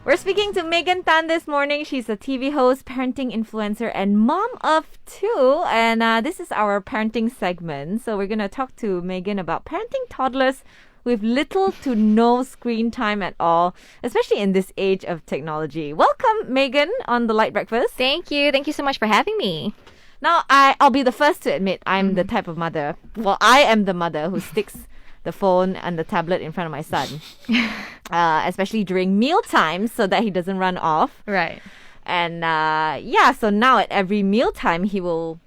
We're speaking to Megan Tan this morning. She's a TV host, parenting influencer, and mom of two. And this is our parenting segment. So we're going to talk to Megan about parenting toddlers with little to no screen time at all, especially in this age of technology. Welcome, Megan, on the Light Breakfast. Thank you. Thank you so much for having me. Now, I'll be the first to admit I'm the type of mother. Well, I am the mother who sticks the phone and the tablet in front of my son, especially during meal times so that he doesn't run off. Right. And so now at every mealtime, he will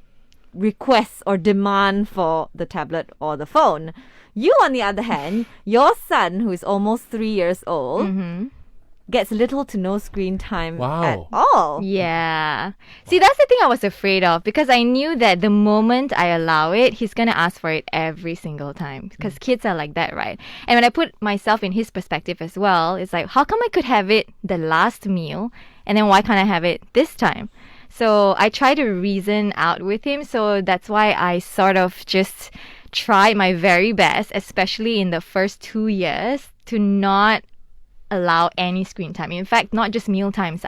request or demand for the tablet or the phone. You, on the other hand, your son, who is almost 3 years old, gets little to no screen time at all. Yeah. See, that's the thing I was afraid of, because I knew that the moment I allow it, he's going to ask for it every single time, because kids are like that, right? And when I put myself in his perspective as well, it's like, how come I could have it the last meal and then why can't I have it this time? So I try to reason out with him. So that's why I sort of just try my very best, especially in the first 2 years, to not allow any screen time. In fact, not just meal times.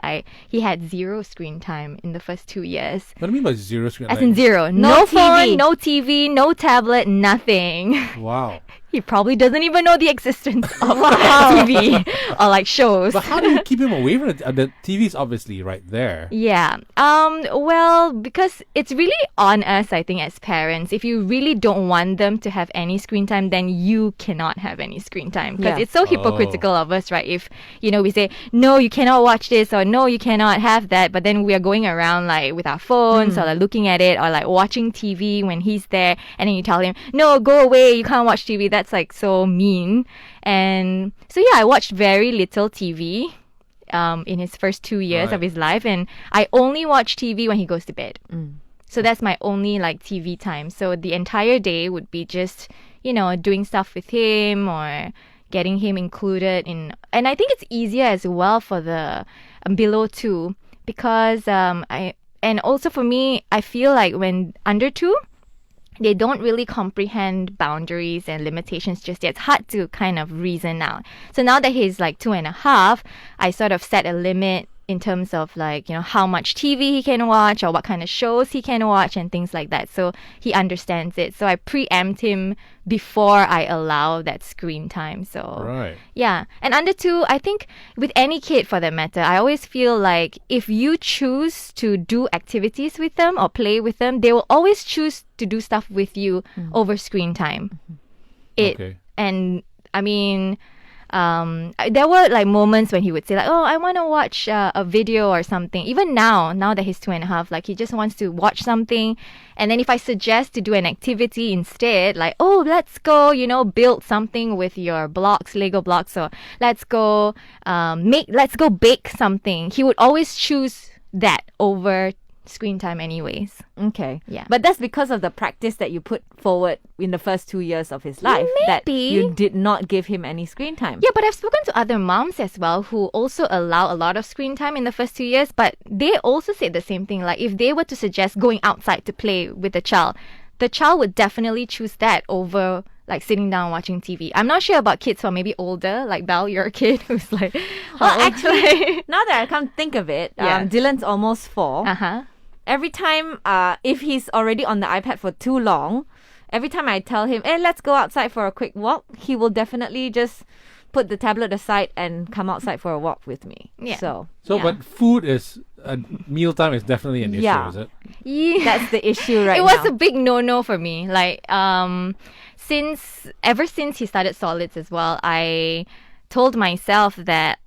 He had zero screen time in the first 2 years. What do you mean by zero screen? As in zero. No phone, no TV, no tablet, nothing. Wow. He probably doesn't even know the existence of TV or like shows. But how do you keep him away from it? The TV's obviously right there. Yeah. Well, because it's really on us, I think, as parents. If you really don't want them to have any screen time, then you cannot have any screen time. Because it's so hypocritical of us, right? If, we say, no, you cannot watch this, or no, you cannot have that. But then we are going around like with our phones or like looking at it or like watching TV when he's there. And then you tell him, no, go away, you can't watch TV. That's like so mean. And so I watched very little TV in his first 2 years of his life, and I only watch TV when he goes to bed. So that's my only like TV time. So the entire day would be just doing stuff with him or getting him included in. And I think it's easier as well for the below 2, because and also for me, I feel like when under 2, they don't really comprehend boundaries and limitations just yet. It's hard to kind of reason out. So now that he's like 2.5, I sort of set a limit in terms of like, how much TV he can watch or what kind of shows he can watch and things like that. So he understands it. So I preempt him before I allow that screen time. So yeah. And under 2, I think with any kid for that matter, I always feel like if you choose to do activities with them or play with them, they will always choose to do stuff with you over screen time. And I mean, there were like moments when he would say like, oh, I want to watch a video or something. Even now that he's 2.5, like he just wants to watch something. And then if I suggest to do an activity instead, like, oh, let's go, build something with your blocks, Lego blocks, or let's go bake something. He would always choose that over screen time anyways. Okay. Yeah. But that's because of the practice that you put forward in the first 2 years of his life. Maybe. That you did not give him any screen time. Yeah, but I've spoken to other moms as well who also allow a lot of screen time in the first 2 years, but they also say the same thing. Like if they were to suggest going outside to play with the child would definitely choose that over like sitting down watching TV. I'm not sure about kids who are maybe older, like Bel, you're a kid who's like... Well, actually, now that I come think of it, Dylan's almost 4. Every time, if he's already on the iPad for too long, every time I tell him, hey, let's go outside for a quick walk, he will definitely just put the tablet aside and come outside for a walk with me. Yeah. So but food is, mealtime is definitely an issue, is it? Yeah. That's the issue right now. It was a big no-no for me. Like, ever since he started solids as well, I told myself that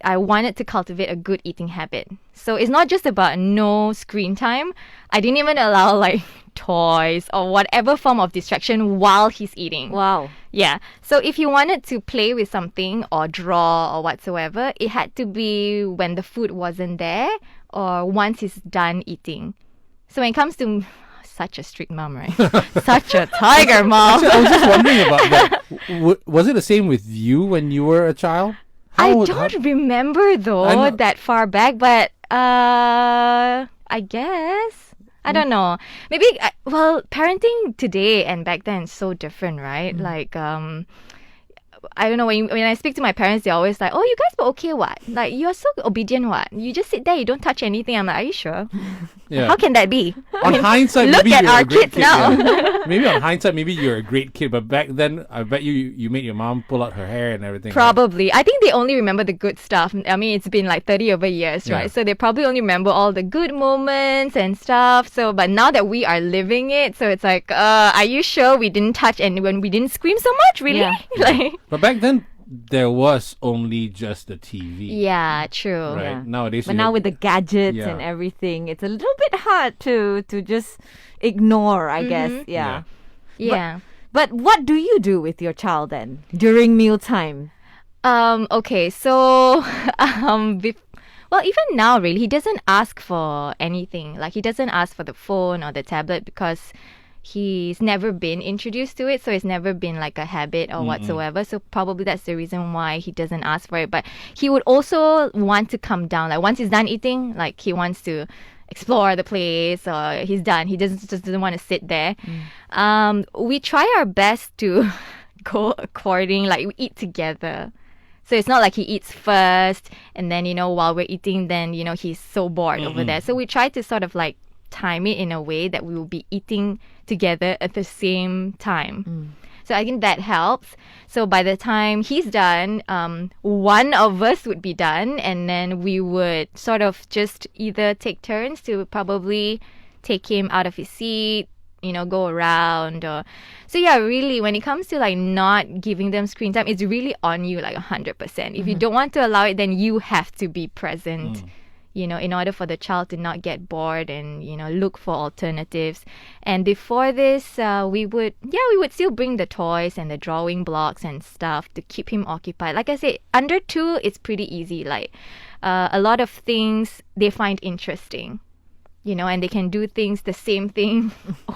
I wanted to cultivate a good eating habit. So it's not just about no screen time. I didn't even allow like toys or whatever form of distraction while he's eating. Wow. Yeah. So if he wanted to play with something or draw or whatsoever, it had to be when the food wasn't there or once he's done eating. So when it comes to such a strict mom, right? Such a tiger mom. I was just wondering about that. Was it the same with you when you were a child? I don't remember though that far back, but I guess I don't know. Maybe parenting today and back then is so different, right? Like I don't know, when I speak to my parents, they're always like, oh, you guys were okay, what? Like, you're so obedient, what? You just sit there, you don't touch anything. I'm like, are you sure? Yeah. How can that be? On hindsight, Look maybe at you're our a great kids kid. now. Yeah. Maybe on hindsight, maybe you're a great kid, but back then, I bet you made your mom pull out her hair and everything. Right? Probably. I think they only remember the good stuff. I mean, it's been like 30 over years, Yeah. right? So they probably only remember all the good moments and stuff. So, but now that we are living it, so it's like, are you sure we didn't touch anyone? We didn't scream so much? Really? Yeah. Like, But back then, there was only just the TV. yeah, true. Right. Yeah. Nowadays, But you now have- with the gadgets Yeah. and everything, it's a little bit hard to just ignore, I guess. Mhm. Yeah. Yeah. But what do you do with your child then during mealtime? Okay, so well, even now, really, he doesn't ask for anything. Like, he doesn't ask for the phone or the tablet because he's never been introduced to it, so it's never been like a habit or whatsoever. So probably that's the reason why he doesn't ask for it. But he would also want to come down. Like, once he's done eating, like, he wants to explore the place, or he's done. He just doesn't want to sit there. We try our best to go according, like, we eat together. So it's not like he eats first and then, while we're eating, then, he's so bored over there. So we try to sort of like time it in a way that we will be eating together at the same time. So I think that helps. So by the time he's done, one of us would be done, and then we would sort of just either take turns to probably take him out of his seat, go around. Or so yeah, really, when it comes to like not giving them screen time, it's really on you, like 100%. If you don't want to allow it, then you have to be present. In order for the child to not get bored and, look for alternatives. And before this, we would still bring the toys and the drawing blocks and stuff to keep him occupied. Like I said, under 2, it's pretty easy. Like, a lot of things they find interesting, and they can do things, the same thing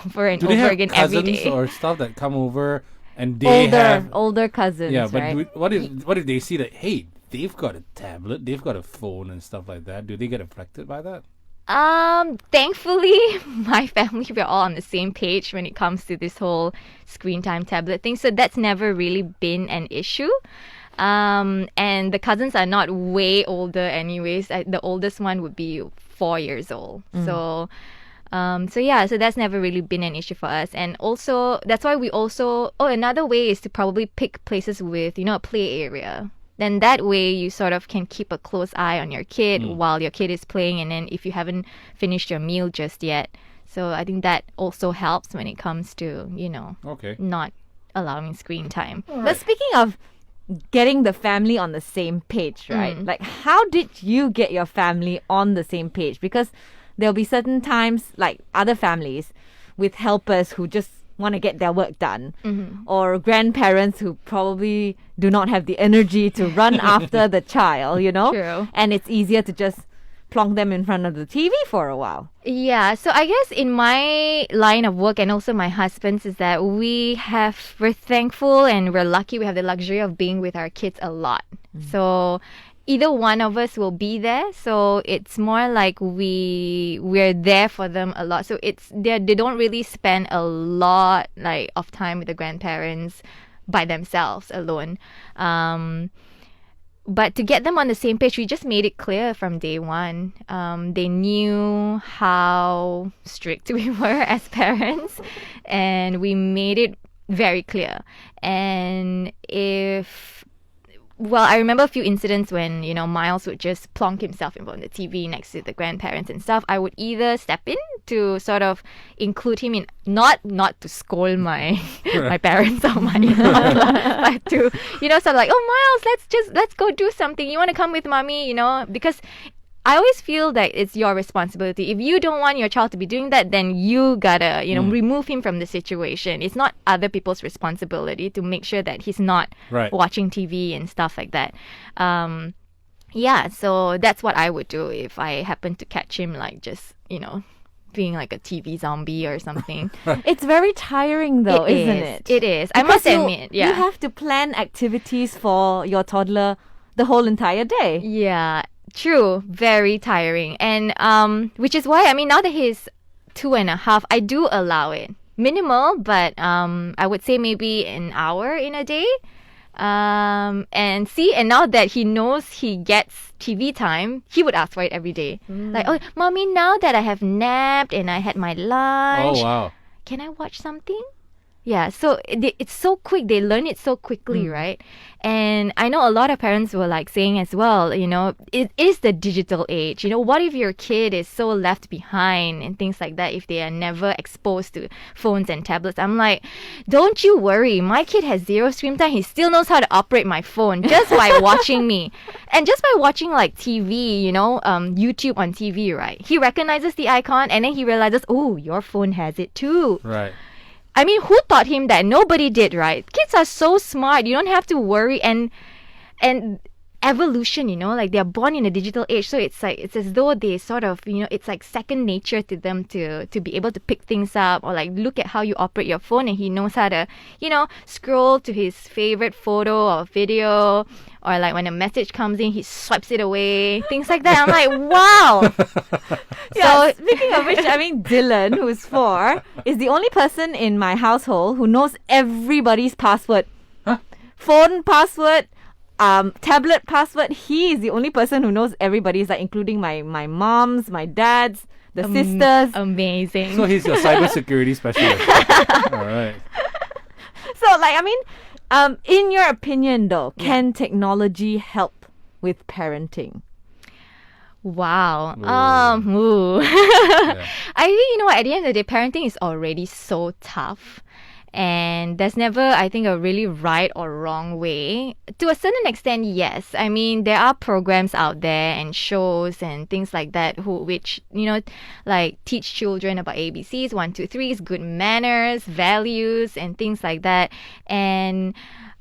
over and Do they over have again every cousins day. or stuff that come over and they have... older cousins, Yeah, but right? what if they see that, hey, they've got a tablet, they've got a phone and stuff like that? Do they get affected by that? Thankfully, my family, we're all on the same page when it comes to this whole screen time tablet thing. So that's never really been an issue. And the cousins are not way older anyways. The oldest one would be 4 years old. So that's never really been an issue for us. And also, that's why another way is to probably pick places with, a play area. Then that way you sort of can keep a close eye on your kid while your kid is playing, and then if you haven't finished your meal just yet. So I think that also helps when it comes to, Okay. not allowing screen time. But speaking of getting the family on the same page, right? Like, how did you get your family on the same page? Because there'll be certain times, like other families with helpers who just want to get their work done, or grandparents who probably do not have the energy to run after the child, True. And it's easier to just plonk them in front of the TV for a while. Yeah, so I guess in my line of work and also my husband's is that we're thankful and we're lucky we have the luxury of being with our kids a lot. So either one of us will be there, so it's more like we're there for them a lot. So they don't really spend a lot like of time with the grandparents by themselves alone. But to get them on the same page, we just made it clear from day one. They knew how strict we were as parents, and we made it very clear. And I remember a few incidents when, Miles would just plonk himself in front of the TV next to the grandparents and stuff. I would either step in to sort of include him in, not to scold my my parents or my in-laws, but to, sort of like, oh, Miles, let's go do something. You want to come with mommy, because I always feel that it's your responsibility. If you don't want your child to be doing that, then you gotta, remove him from the situation. It's not other people's responsibility to make sure that he's not watching TV and stuff like that. So that's what I would do if I happen to catch him, like, just, being like a TV zombie or something. It's very tiring though, isn't it? It is. I Because must admit, yeah. You have to plan activities for your toddler the whole entire day. Yeah. True, very tiring. And which is why, now that he's 2.5, I do allow it. Minimal, but I would say maybe an hour in a day. And now that he knows he gets TV time, he would ask for it every day. Like, oh, mommy, now that I have napped and I had my lunch, Oh, wow. can I watch something? Yeah, so it's so quick. They learn it so quickly, right? And I know a lot of parents were like saying as well, it is the digital age. What if your kid is so left behind and things like that if they are never exposed to phones and tablets? I'm like, don't you worry. My kid has 0 screen time. He still knows how to operate my phone just by watching me. And just by watching like TV, YouTube on TV, right? He recognizes the icon and then he realizes, oh, your phone has it too. Right. I mean, who taught him that? Nobody did, right? Kids are so smart. You don't have to worry. And evolution, like they're born in a digital age. So it's as though they sort of, it's like second nature to them to be able to pick things up or like look at how you operate your phone. And he knows how to, scroll to his favorite photo or video. Or like when a message comes in, he swipes it away. Things like that. I'm like, wow. Yeah, speaking of which, Dylan, who's 4, is the only person in my household who knows everybody's password. Huh? Phone password, tablet password. He is the only person who knows everybody's, like including my mom's, my dad's, the sisters. Amazing. So he's your cybersecurity specialist. All right. So, in your opinion, though, can technology help with parenting? Wow. Ooh. I think, at the end of the day, parenting is already so tough. And there's never, I think, a really right or wrong way. To a certain extent, yes. I mean, there are programs out there and shows and things like that which, like teach children about ABCs, 1, 2, 3s, good manners, values, and things like that. And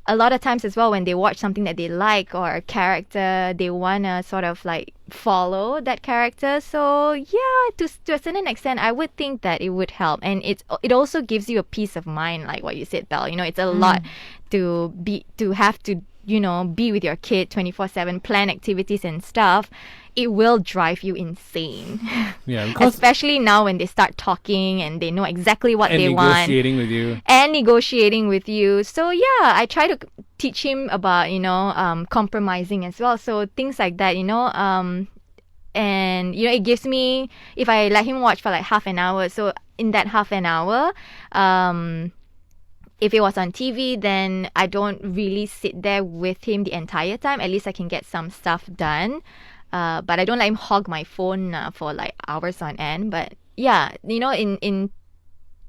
a lot of times as well, when they watch something that they like or a character, they want to sort of like follow that character. So yeah, to a certain extent, I would think that it would help. And it also gives you a peace of mind, like what you said, Bel. It's a lot to have to, be with your kid 24/7, plan activities and stuff. It will drive you insane. Yeah, because especially now when they start talking and they know exactly what and they want. negotiating with you. And negotiating with you. So yeah, I try to teach him about, compromising as well. So things like that, and, it gives me, if I let him watch for like half an hour, so in that half an hour, if it was on TV, then I don't really sit there with him the entire time. At least I can get some stuff done. But I don't let him hog my phone for like hours on end. But yeah, in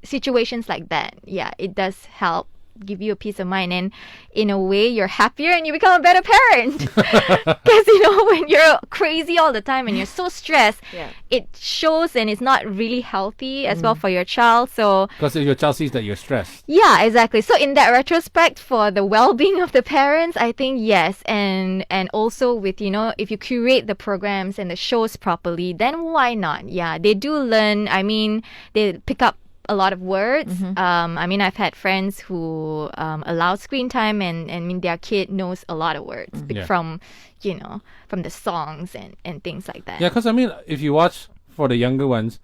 situations like that, yeah, it does help give you a peace of mind, and in a way you're happier and you become a better parent. Because when you're crazy all the time and you're so stressed, it shows, and it's not really healthy as well for your child. So because your child sees that you're stressed. Yeah, exactly. So in that retrospect, for the well-being of the parents, I think yes, and also with if you curate the programs and the shows properly, then why not? Yeah, they do learn. I mean, they pick up a lot of words. I've had friends who allow screen time, and their kid knows a lot of words from the songs and things like that. Yeah, because if you watch for the younger ones,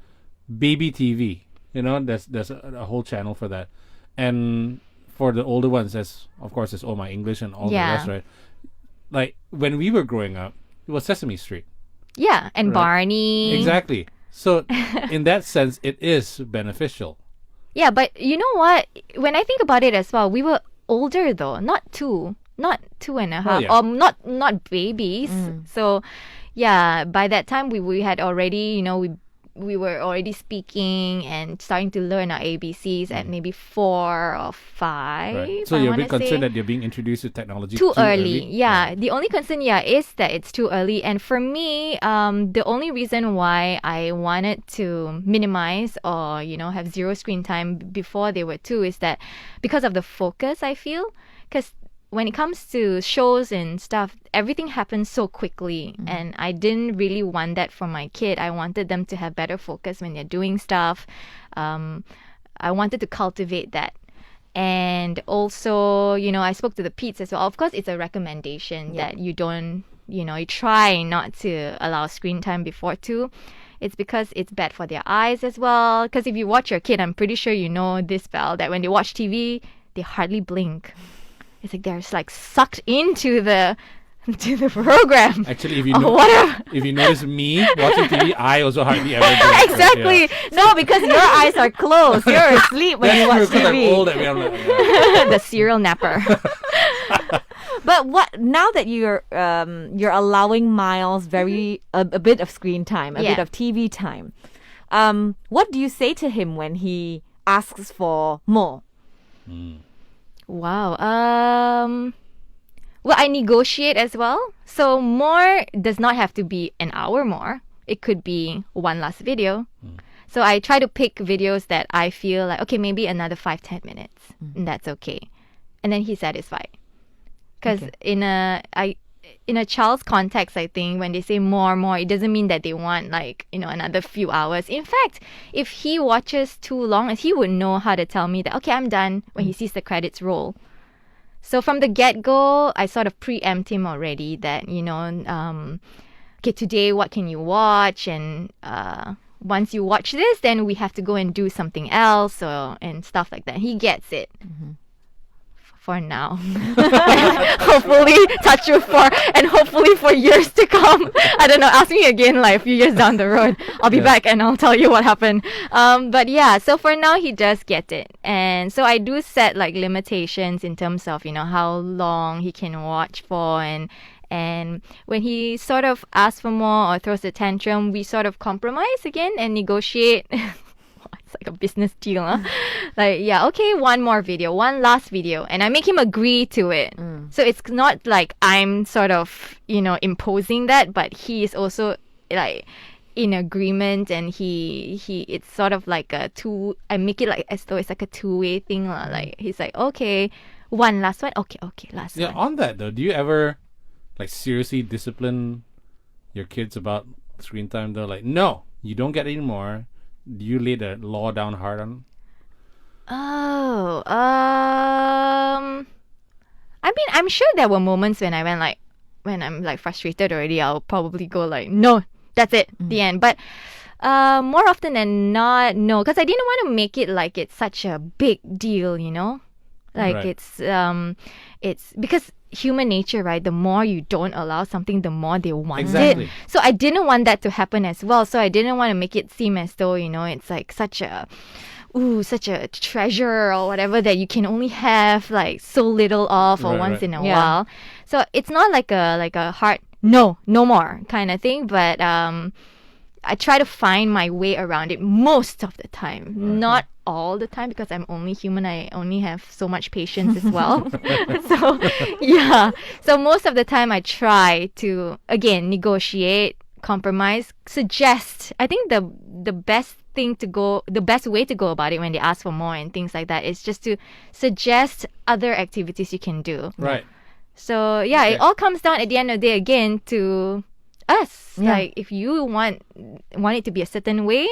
baby TV, there's a whole channel for that, and for the older ones, there's Oh My English and all the rest, right? Like when we were growing up, it was Sesame Street. Yeah, and right? Barney. Exactly. So, in that sense, it is beneficial. Yeah, but you know what? When I think about it as well, we were older though, not 2 and a half, or not babies. So, yeah, by that time we had already, we were already speaking and starting to learn our ABCs at maybe 4 or 5. Right. So you're a bit concerned that you're being introduced to technology too early. early? Yeah. The only concern, is that it's too early. And for me, the only reason why I wanted to minimize or, have 0 screen time before they were 2 is that because of the focus, I feel. Because when it comes to shows and stuff, everything happens so quickly, and I didn't really want that for my kid. I wanted them to have better focus when they're doing stuff. I wanted to cultivate that. And also, I spoke to the Pete's as well. Of course, it's a recommendation that you don't, you try not to allow screen time before 2. It's because it's bad for their eyes as well. Because if you watch your kid, I'm pretty sure you know this, Bel, that when they watch TV, they hardly blink. it's like they're like sucked into the program. Actually, if you or whatever. if you notice me watching TV, I also hardly ever do it. Exactly. Yeah. No, because your eyes are closed. You're asleep when you watch That's true, 'cause I'm TV. old. I'm like, yeah. The serial napper. But what now that you're allowing Miles a bit of screen time, a bit Yeah. of TV time, what do you say to him when he asks for more? Wow. Well, I negotiate as well. So more does not have to be an hour more. It could be one last video. So I try to pick videos that I feel like, okay, maybe another 5-10 minutes. And that's okay. And then he's satisfied. Because in a child's context, I think when they say more, it doesn't mean that they want like, another few hours. In fact, if he watches too long, he would know how to tell me that, okay, I'm done when he sees the credits roll. So from the get-go, I sort of preempt him already that, okay, today what can you watch? And once you watch this, then we have to go and do something else and stuff like that. He gets it. For now. Hopefully, touch wood and hopefully for years to come. I don't know, ask me again like a few years down the road. I'll be back and I'll tell you what happened. But yeah, so for now he does get it. And so I do set like limitations in terms of, how long he can watch for and when he sort of asks for more or throws a tantrum, we sort of compromise again and negotiate. It's like a business deal, huh? Like, yeah, okay, one last video, and I make him agree to it. So it's not like I'm sort of, imposing that, but he is also like in agreement, and he it's sort of like I make it like as though it's like a two-way thing, like he's like, okay, one last one, okay, last Yeah, one. on that though, do you ever like seriously discipline your kids about screen time though? Like, no, you don't get any more. Do you lay the law down hard on? Oh, I mean, I'm sure there were moments when when I'm like frustrated already, I'll probably go like, no, that's it, the end. But more often than not, no, because I didn't want to make it like it's such a big deal, like Right. it's because human nature, right? The more you don't allow something, the more they want Exactly. it. So I didn't want that to happen as well. So I didn't want to make it seem as though, it's like such a treasure or whatever that you can only have like so little of or Right, once right. in a Yeah. while. So it's not like a hard no more kind of thing, but I try to find my way around it most of the time. Not all the time, because I'm only human. I only have so much patience as well. So, yeah. So most of the time I try to, again, negotiate, compromise, suggest. I think the best way to go about it when they ask for more and things like that is just to suggest other activities you can do. Right. So, yeah, Okay. it all comes down at the end of the day again to us. Yeah. Like, if you want it to be a certain way,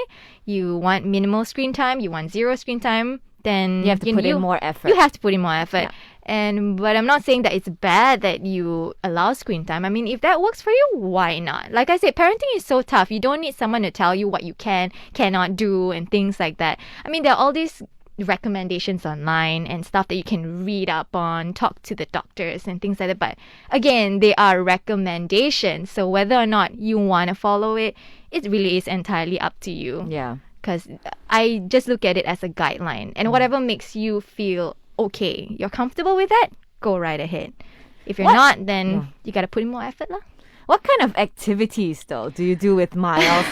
you want minimal screen time, you want zero screen time, then You have to put in more effort. You have to put in more effort. Yeah. But I'm not saying that it's bad that you allow screen time. I mean, if that works for you, why not? Like I said, parenting is so tough. You don't need someone to tell you what you cannot do and things like that. I mean, there are all these recommendations online and stuff that you can read up on, talk to the doctors and things like that. But again, they are recommendations. So whether or not you want to follow it, it really is entirely up to you. Yeah. Because I just look at it as a guideline. And whatever makes you feel okay, you're comfortable with that, go right ahead. If you're What? not, then you got to put in more effort. What kind of activities though do you do with Miles?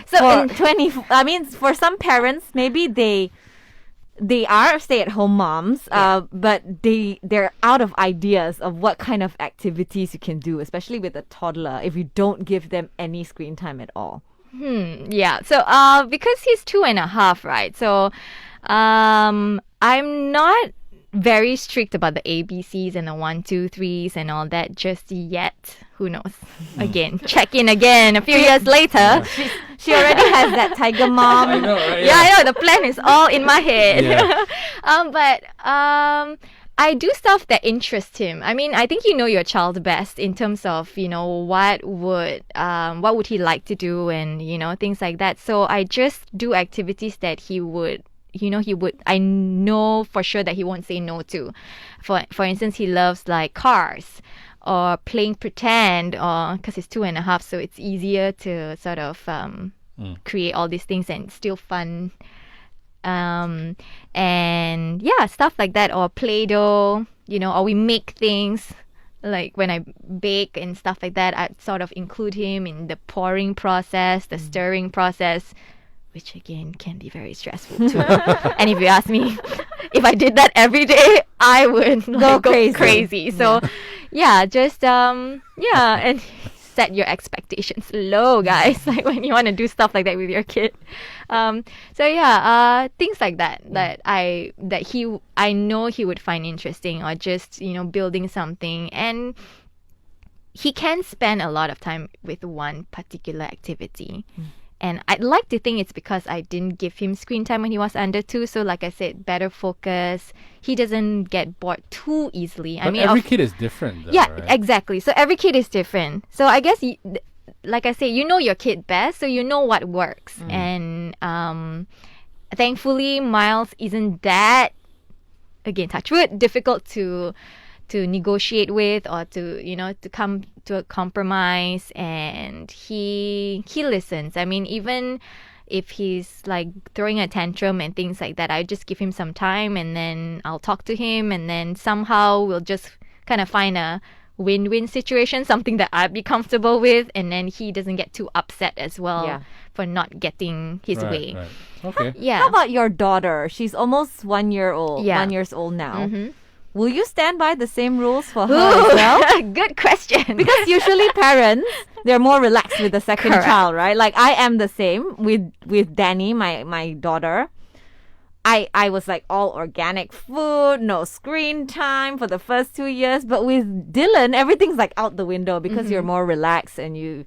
So for some parents, maybe they are stay-at-home moms, but they're out of ideas of what kind of activities you can do, especially with a toddler, if you don't give them any screen time at all. Yeah. So because he's 2.5, right? So I'm not very strict about the ABCs and the 1, 2, 3s and all that just yet. Who knows? Again, check in again a few years later. She already has that tiger mom. I know, right? Yeah, I know. The plan is all in my head. Yeah. But I do stuff that interests him. I mean, I think you know your child best in terms of, what would he like to do and, things like that. So I just do activities that he would he would, I know for sure that he won't say no to. For instance, he loves like cars or playing pretend, or because he's 2.5, so it's easier to sort of create all these things and still fun. And yeah, stuff like that, or Play-Doh, or we make things. Like when I bake and stuff like that, I sort of include him in the pouring process, the stirring process, which again can be very stressful too. And if you ask me, if I did that every day, I would go crazy. So yeah, just and set your expectations low, guys. Like when you want to do stuff like that with your kid. Things like that I know he would find interesting, or just building something. And he can spend a lot of time with one particular activity. And I'd like to think it's because I didn't give him screen time when he was under 2. So like I said, better focus. He doesn't get bored too easily. But every kid is different though, yeah, right? Exactly. So every kid is different. So I guess, like I say, your kid best, so you know what works. And thankfully, Miles isn't that, again, touch wood, difficult to negotiate with, or to come to a compromise. And he listens. I mean, even if he's like throwing a tantrum and things like that, I just give him some time, and then I'll talk to him, and then somehow we'll just kind of find a win-win situation, something that I'd be comfortable with, and then he doesn't get too upset as well for not getting his way. Right. Okay. Yeah. How about your daughter? She's almost 1 year old. Yeah. 1 years old now. Mm-hmm. Will you stand by the same rules for her as well? Good question. Because usually parents, they're more relaxed with the second Correct. child, right? Like I am the same with Danny, my daughter. I was like all organic food, no screen time for the first 2 years. But with Dylan, everything's like out the window because you're more relaxed, and you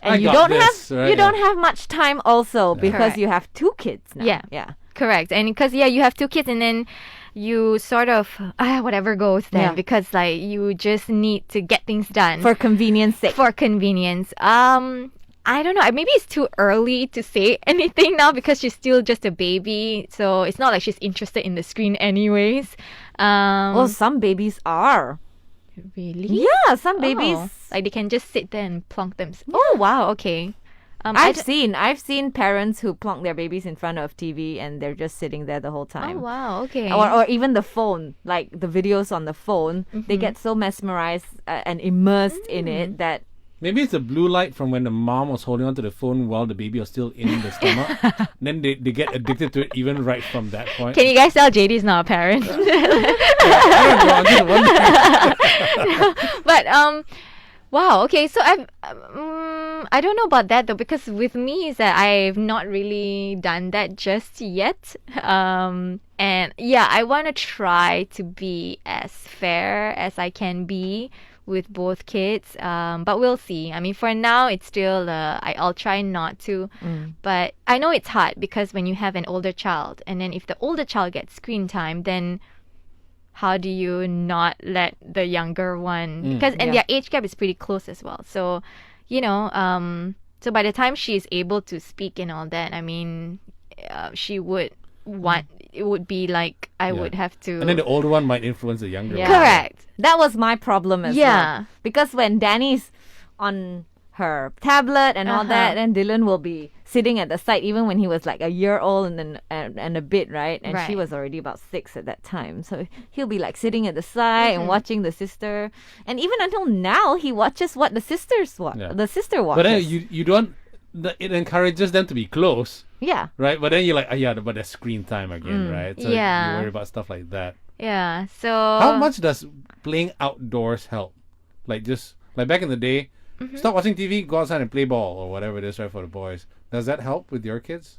don't have much time also because Correct. you have 2 kids now. Yeah. Correct. And because you have 2 kids, and then you sort of whatever goes then, Yeah. because like you just need to get things done For convenience sake. for convenience. I don't know. Maybe it's too early to say anything now because she's still just a baby. So it's not like she's interested in the screen anyways. Well, some babies are. Really? Yeah, some babies. Oh, like they can just sit there and plonk them. Oh wow. Okay. I've seen parents who plonk their babies in front of TV and they're just sitting there the whole time. Oh wow. Okay. Or even the phone, like the videos on the phone, they get so mesmerized and immersed in it that Maybe it's the blue light from when the mom was holding onto the phone while the baby was still in the stomach. Then they get addicted to it even right from that point. Can you guys tell JD's not a parent? I don't know, I'm just wondering. But wow. Okay. So I don't know about that though, because with me is that I've not really done that just yet. And yeah, I want to try to be as fair as I can be with both kids. But we'll see. I mean, for now, it's still I'll try not to. But I know it's hard because when you have an older child, and then if the older child gets screen time, then how do you not let the younger one, because and their age gap is pretty close as well. So, so by the time she is able to speak and all that, I mean, she would want, it would be like I would have to. And then the older one might influence the younger one. Correct. that was my problem as well. Because when Danny's on her tablet and all that, then Dylan will be sitting at the side, even when he was like a year old and a bit, right? And she was already about 6 at that time. So he'll be like sitting at the side and watching the sister. And even until now, he watches what the sisters watch. Yeah. The sister watches. But then you don't. It encourages them to be close, yeah. right? But then you're like, but that's screen time again, right? So you worry about stuff like that. Yeah. So How much does playing outdoors help? Like just like back in the day, stop watching TV, go outside and play ball or whatever it is, right, for the boys. Does that help with your kids?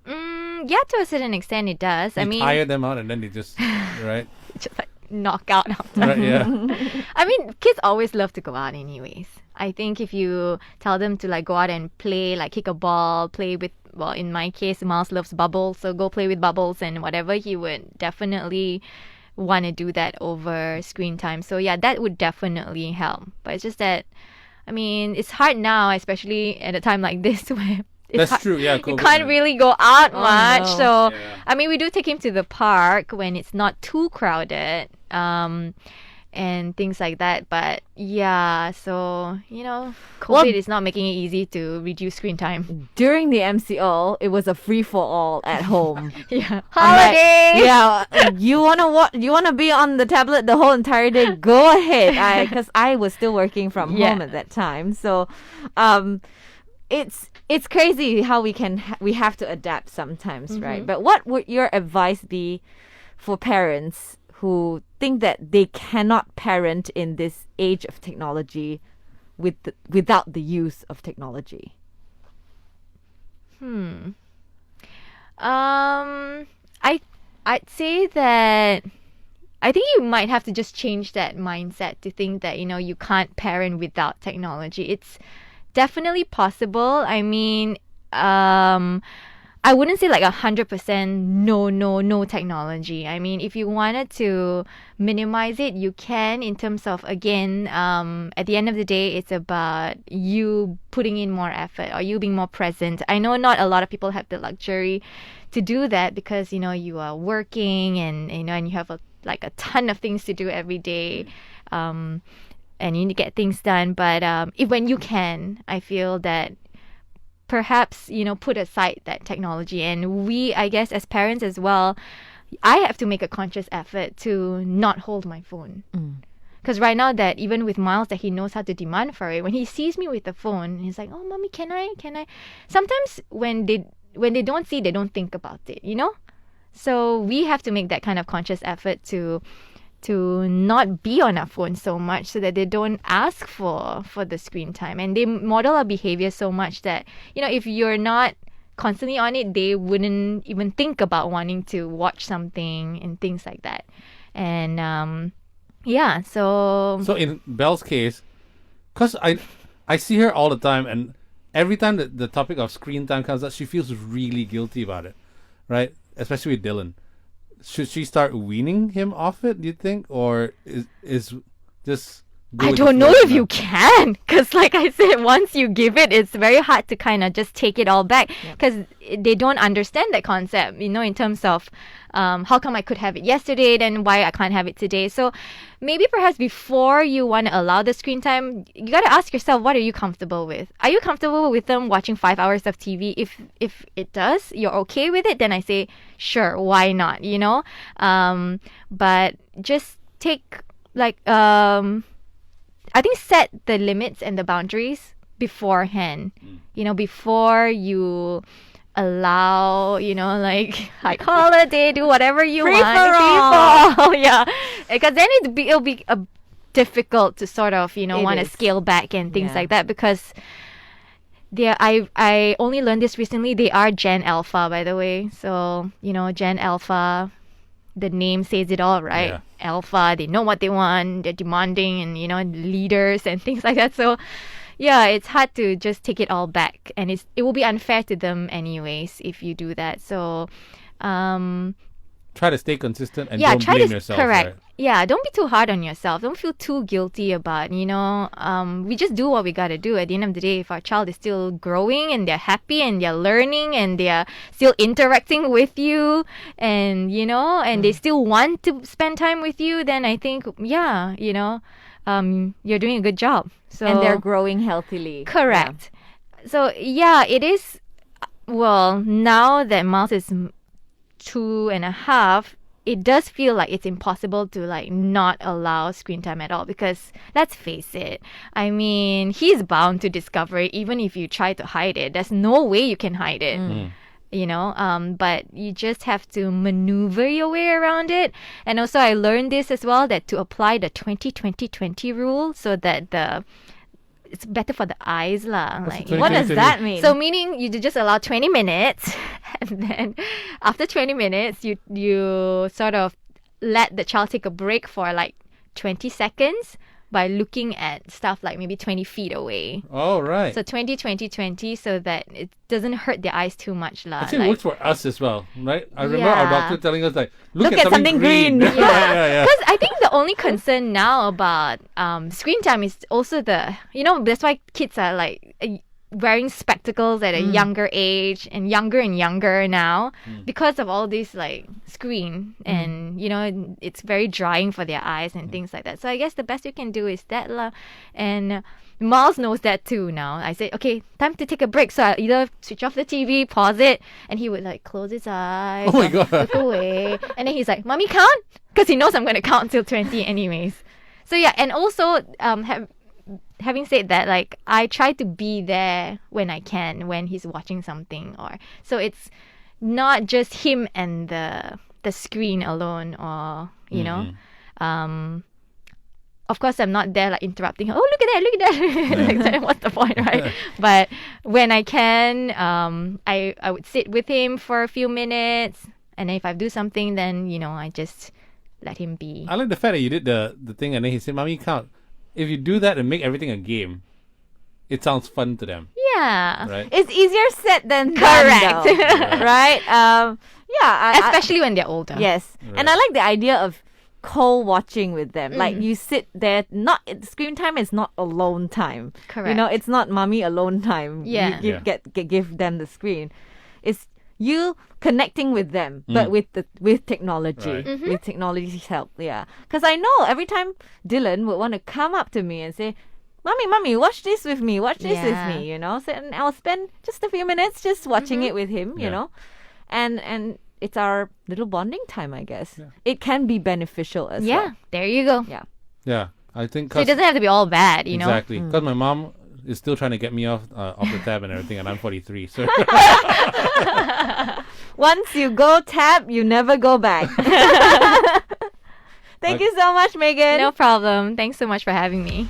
Yeah, to a certain extent it does. You I mean, tire them out and then they just right? just like knock out after. Right, yeah. I mean, kids always love to go out anyways. I think if you tell them to like go out and play, like kick a ball, play with, well, in my case, Miles loves bubbles, so go play with bubbles and whatever, he would definitely want to do that over screen time. So yeah, that would definitely help. But it's just that, I mean, it's hard now, especially at a time like this where That's true. Yeah, You COVID, can't yeah. really go out Oh, much. no. So, Yeah. I mean, we do take him to the park when it's not too crowded. And things like that. But yeah, so, COVID Well- is not making it easy to reduce screen time. During the MCO, it was a free for all at home. Yeah. I'm like, Holiday! yeah, you wanna be on the tablet the whole entire day? Go ahead. Because I was still working from Yeah. home at that time, so it's crazy how we have to adapt sometimes, right? But what would your advice be for parents who think that they cannot parent in this age of technology without the use of technology? I'd say that I think you might have to just change that mindset to think that, you can't parent without technology. It's definitely possible. I mean, I wouldn't say like 100% no technology. I mean, if you wanted to minimize it, you can, in terms of, again, at the end of the day, it's about you putting in more effort or you being more present. I know not a lot of people have the luxury to do that because, you are working and you have a ton of things to do every day. And you need to get things done. But when you can, I feel that perhaps, put aside that technology. And we, I guess, as parents as well, I have to make a conscious effort to not hold my phone. Because right now that even with Miles, that he knows how to demand for it, when he sees me with the phone, he's like, oh, mommy, can I? Sometimes when they don't see, they don't think about it, So we have to make that kind of conscious effort to not be on our phone so much so that they don't ask for the screen time, and they model our behavior so much that if you're not constantly on it, they wouldn't even think about wanting to watch something and things like that. And So in Belle's case, because I see her all the time, and every time that the topic of screen time comes up, she feels really guilty about it, right? Especially with Dylan. Should she start weaning him off it, do you think? Or is just go I with the don't know flow if now? you can, because like I said, once you give it, it's very hard to kind of just take it all back, because they don't understand that concept, in terms of how come I could have it yesterday, then why I can't have it today. So maybe perhaps before you want to allow the screen time, you got to ask yourself, what are you comfortable with? Are you comfortable with them watching 5 hours of TV? If it does, you're okay with it, then I say, sure, why not, but just take I think set the limits and the boundaries beforehand, before you allow, like holiday, do whatever you Free want. for Free all. for all. Yeah. Because then it'll be difficult to sort of, want to is. scale back and things Yeah. like that, because I only learned this recently. They are Gen Alpha, by the way. So, Gen Alpha, the name says it all, right? Yeah. Alpha, they know what they want, they're demanding, and leaders and things like that. So yeah, it's hard to just take it all back, and it will be unfair to them anyways if you do that. So Try to stay consistent and yeah, don't try blame to yourself. correct. Right? Yeah, don't be too hard on yourself. Don't feel too guilty about, we just do what we got to do. At the end of the day, if our child is still growing and they're happy and they're learning and they're still interacting with you, and and they still want to spend time with you, then I think you're doing a good job. So And they're growing healthily. correct. So yeah, it is. Well, now that Miles is 2.5, it does feel like it's impossible to not allow screen time at all, because let's face it, I mean, he's bound to discover it even if you try to hide it. There's no way you can hide it. But you just have to maneuver your way around it. And also I learned this as well, that to apply the 20-20-20 rule, so that it's better for the eyes lah. What's Like, the What does 20-20? that mean? so meaning you just allow 20 minutes, and then after 20 minutes you sort of let the child take a break for 20 seconds by looking at stuff maybe 20 feet away. Oh, right. So 20-20-20, so that it doesn't hurt their eyes too much lah. Actually, it works for us as well, right? I remember our Yeah. doctor telling us Look at something green. yeah, yeah. Because I think the only concern now about screen time is also that's why kids are wearing spectacles at a younger age and younger now because of all this like screen and it's very drying for their eyes and things like that. So I guess the best you can do is that lah. And Miles knows that too now. I say, okay, time to take a break. So I either switch off the TV, pause it, and he would like close his eyes, Oh my God. look away, and then he's like, "Mommy, count," because he knows I'm gonna count till 20 anyways. So yeah, and also having said that, like I try to be there when I can when he's watching something, or so it's not just him and the screen alone, or of course I'm not there like interrupting her. Oh, look at that. Like, then what's the point, right? But when I can, I would sit with him for a few minutes, and then if I do something, then I just let him be. I like the fact that you did the thing and then he said, "Mommy, count." If you do that and make everything a game, it sounds fun to them. Yeah. Right? It's easier said than Correct. done, though. Right? Especially when they're older. Yes. Right. And I like the idea of co-watching with them. Like you sit there, screen time is not alone time. Correct. It's not mommy alone time. Yeah. You give them the screen. It's you connecting with them, but with technology, Right. with technology's help. Yeah. Because I know every time Dylan would want to come up to me and say, Mommy, watch this with me. Watch this with me. So, and I'll spend just a few minutes just watching it with him. Yeah. And it's our little bonding time, I guess. Yeah. It can be beneficial as well. Yeah, there you go. Yeah. Yeah, I think So it doesn't have to be all bad, exactly because my mom is still trying to get me off the tab and everything, and I'm 43. So Once you go tab, you never go back. Thank you so much, Megan. No problem. Thanks so much for having me.